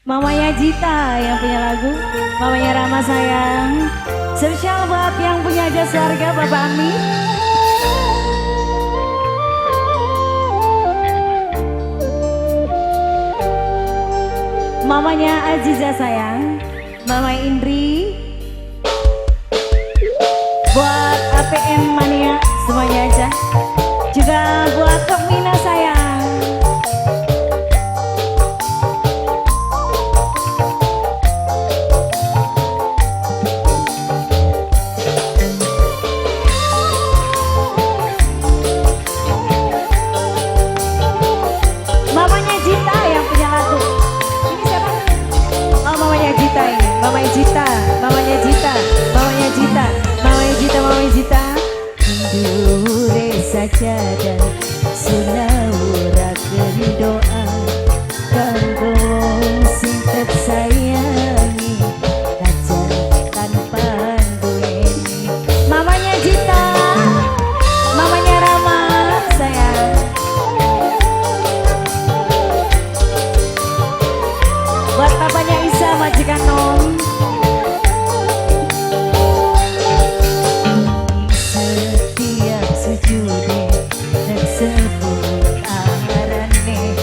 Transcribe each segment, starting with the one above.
Mamanya Jita yang punya lagu, mamanya Rama sayang. Spesial buat yang punya jasa harga Bapak Ami. Mamanya Aziza sayang, Mama Indri. Buat APM Mania semuanya aja. Juga buat Kok Mina sayang. Mamanya Jita yang punya lagu. Ini siapa? Oh, mamanya Jita ini. Mamanya Jita, mamanya Jita, mamanya Jita, mamanya Jita, mamanya Jita. Dure saja dan sunawurakeun doa kanggo sing tersayangi kajan tanpa duweni. Mamanya Jita, mamanya Rama sayang. Buat papanya Isa majikan Nom. Setiap sujude dan sebut aharane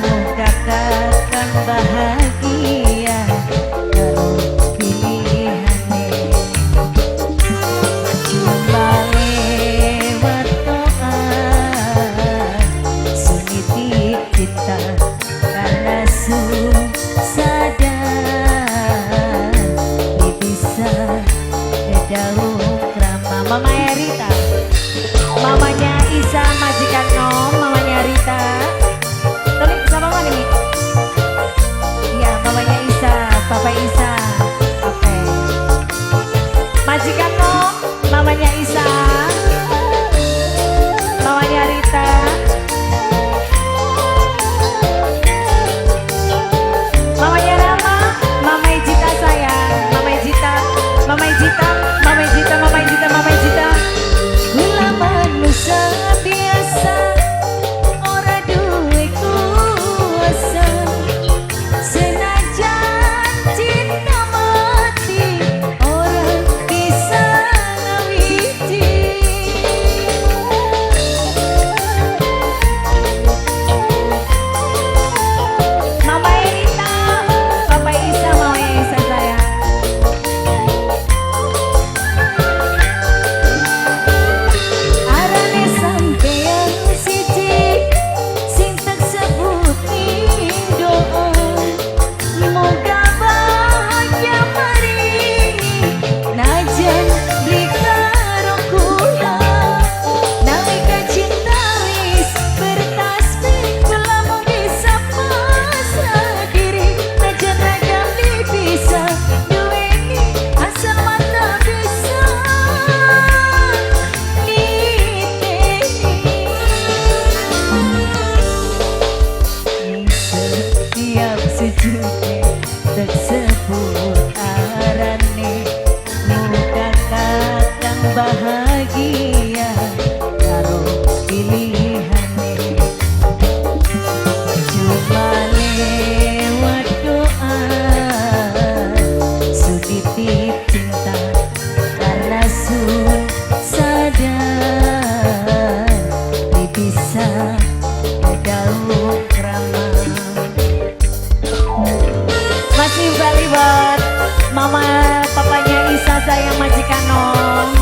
muka kakak bahagia karo pilihane. Cuma lewat doa suniti kita karena sadar bisa jauh krama. Mama Erita, mamanya Isa majikan Nom, mamanya Rita. Tulis sama mana nih? Iya, mamanya Isa, Papa Isa. Oke. Majikan Nom, mamanya Isa, mamanya Rita. Mamanya Rama, mamanya Jita sayang, mamanya Jita, mamanya Jita, mamanya Jita, mamanya Jita, mamanya Jita. Gula manusia biasa, ora duwe kuasa. Senajan cinta mati, orang bisa ngawiti. Mama Erita, Papa Isa, mamanya Isa sayang. Arane sampeyan siji sing tak sebuti doa. Moga bahagia maringi najan beli karo kula. Nalika cinta wis bertasbih kula mau bisa pasrah diri. Najan ragam bisa duweni asal mata bisa setiap sejude tersebut arane muka kakang bahagia karo pilihane. Cuma lewat doa sutitip cinta karena sun sadar bisa jauh krama. Masih balik buat mama papanya Isa sayang majikan Nom.